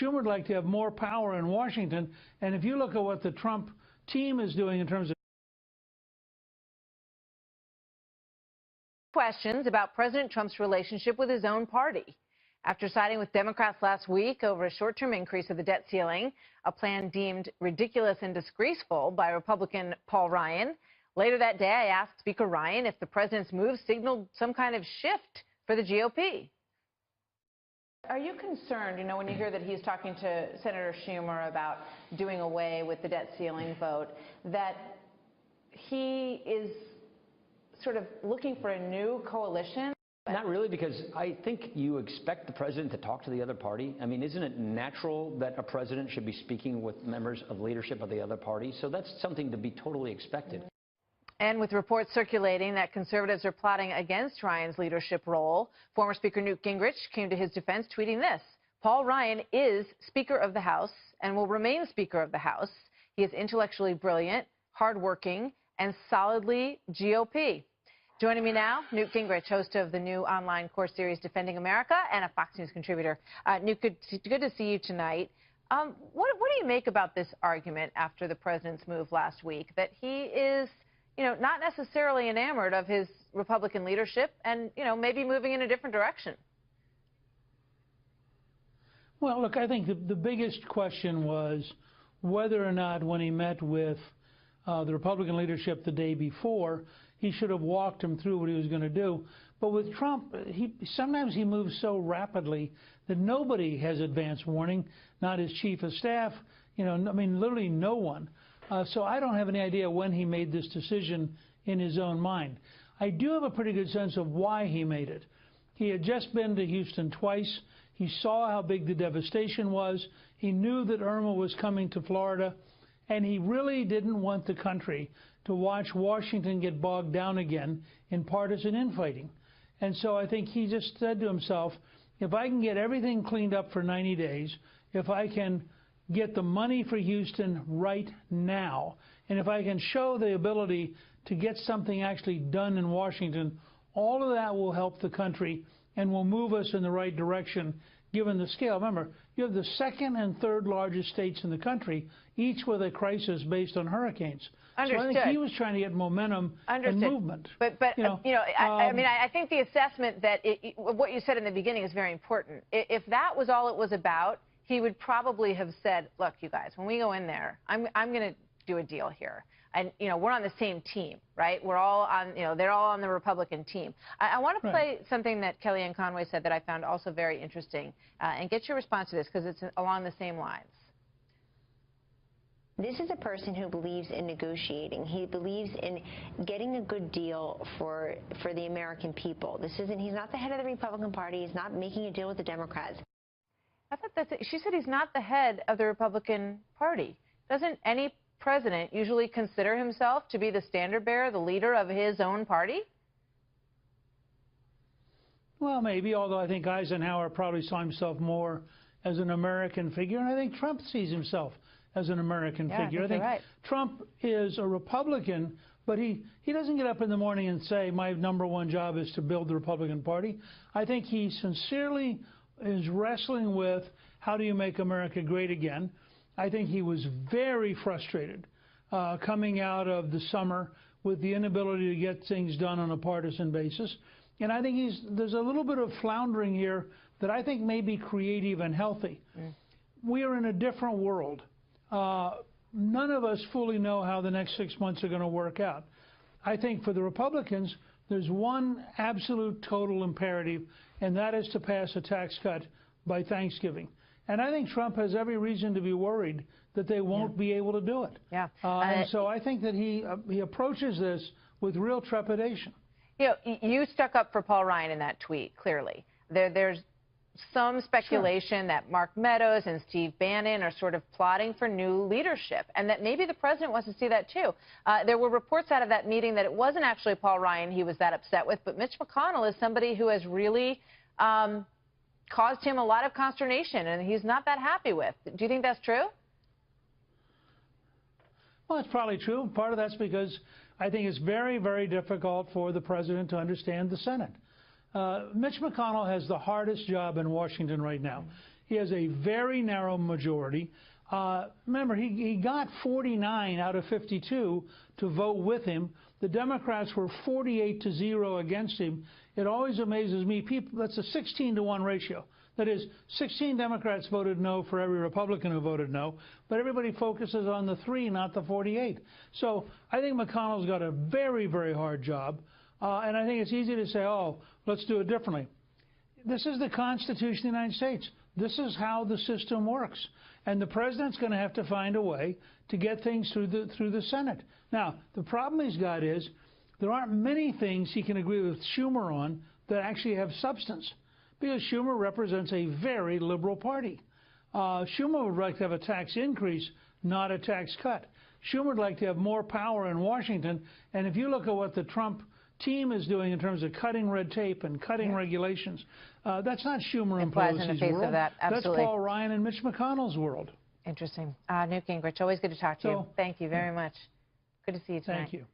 Schumer would like to have more power in Washington. And if you look at what the Trump team is doing in terms of questions about President Trump's relationship with his own party. After siding with Democrats last week over a short-term increase of the debt ceiling, a plan deemed ridiculous and disgraceful by Republican Paul Ryan. Later that day, I asked Speaker Ryan if the president's move signaled some kind of shift for the GOP. Are you concerned, when you hear that he's talking to Senator Schumer about doing away with the debt ceiling vote, that he is sort of looking for a new coalition? Not really, because I think you expect the president to talk to the other party. I mean, isn't it natural that a president should be speaking with members of leadership of the other party? So that's something to be totally expected. And with reports circulating that conservatives are plotting against Ryan's leadership role, former Speaker Newt Gingrich came to his defense, tweeting this: Paul Ryan is Speaker of the House and will remain Speaker of the House. He is intellectually brilliant, hardworking, and solidly GOP. Joining me now, Newt Gingrich, host of the new online course series Defending America and a Fox News contributor. Newt, good to see you tonight. What do you make about this argument after the president's move last week that he is, not necessarily enamored of his Republican leadership and, maybe moving in a different direction? Well, look, I think the biggest question was whether or not when he met with the Republican leadership the day before, he should have walked him through what he was going to do. But with Trump, sometimes he moves so rapidly that nobody has advance warning, not his chief of staff, literally no one. So I don't have any idea when he made this decision in his own mind. I do have a pretty good sense of why he made it. He had just been to Houston twice. He saw how big the devastation was. He knew that Irma was coming to Florida. And he really didn't want the country to watch Washington get bogged down again in partisan infighting. And so I think he just said to himself, if I can get everything cleaned up for 90 days, if I can get the money for Houston right now, and if I can show the ability to get something actually done in Washington, all of that will help the country and will move us in the right direction, given the scale. Remember, you have the second and third largest states in the country, each with a crisis based on hurricanes. Understood. So I think he was trying to get momentum and movement. But I think the assessment that what you said in the beginning is very important. If that was all it was about, he would probably have said, look, you guys, when we go in there, I'm going to do a deal here. And, we're on the same team, right? We're all on, they're all on the Republican team. I want to play something that Kellyanne Conway said that I found also very interesting and get your response to this because it's along the same lines. This is a person who believes in negotiating. He believes in getting a good deal for the American people. He's not the head of the Republican Party. He's not making a deal with the Democrats. I thought she said he's not the head of the Republican Party. Doesn't any president usually consider himself to be the standard bearer, the leader of his own party? Well, maybe, although I think Eisenhower probably saw himself more as an American figure, and I think Trump sees himself as an American figure. I think Trump is a Republican, but he doesn't get up in the morning and say, my number one job is to build the Republican Party. I think he sincerely is wrestling with how do you make America great again. I think he was very frustrated coming out of the summer with the inability to get things done on a partisan basis. And I think there's a little bit of floundering here that I think may be creative and healthy. We are in a different world. None of us fully know how the next 6 months are going to work out. I think for the Republicans, there's one absolute total imperative, and that is to pass a tax cut by Thanksgiving. And I think Trump has every reason to be worried that they won't be able to do it. And so I think that he approaches this with real trepidation. You stuck up for Paul Ryan in that tweet, clearly. There's some speculation that Mark Meadows and Steve Bannon are sort of plotting for new leadership, and that maybe the president wants to see that too. There were reports out of that meeting that it wasn't actually Paul Ryan he was that upset with, but Mitch McConnell is somebody who has really caused him a lot of consternation, and he's not that happy with. Do you think that's true? Well, it's probably true. Part of that's because I think it's very, very difficult for the president to understand the Senate. Mitch McConnell has the hardest job in Washington right now. He has a very narrow majority. Remember, he got 49 out of 52 to vote with him. The Democrats were 48-0 against him. It always amazes me. That's a 16-to-1 ratio. That is, 16 Democrats voted no for every Republican who voted no, but everybody focuses on the 3, not the 48. So I think McConnell's got a very, very hard job, and I think it's easy to say, oh, let's do it differently. This is the Constitution of the United States. This is how the system works. And the president's going to have to find a way to get things through the Senate. Now, the problem he's got is there aren't many things he can agree with Schumer on that actually have substance, because Schumer represents a very liberal party. Schumer would like to have a tax increase, not a tax cut. Schumer would like to have more power in Washington. And if you look at what the Trump team is doing in terms of cutting red tape and cutting regulations, that's not Schumer and Pelosi's world. That's Paul Ryan and Mitch McConnell's world. Interesting. Newt Gingrich, always good to talk to you. Thank you very much. Good to see you tonight. Thank you.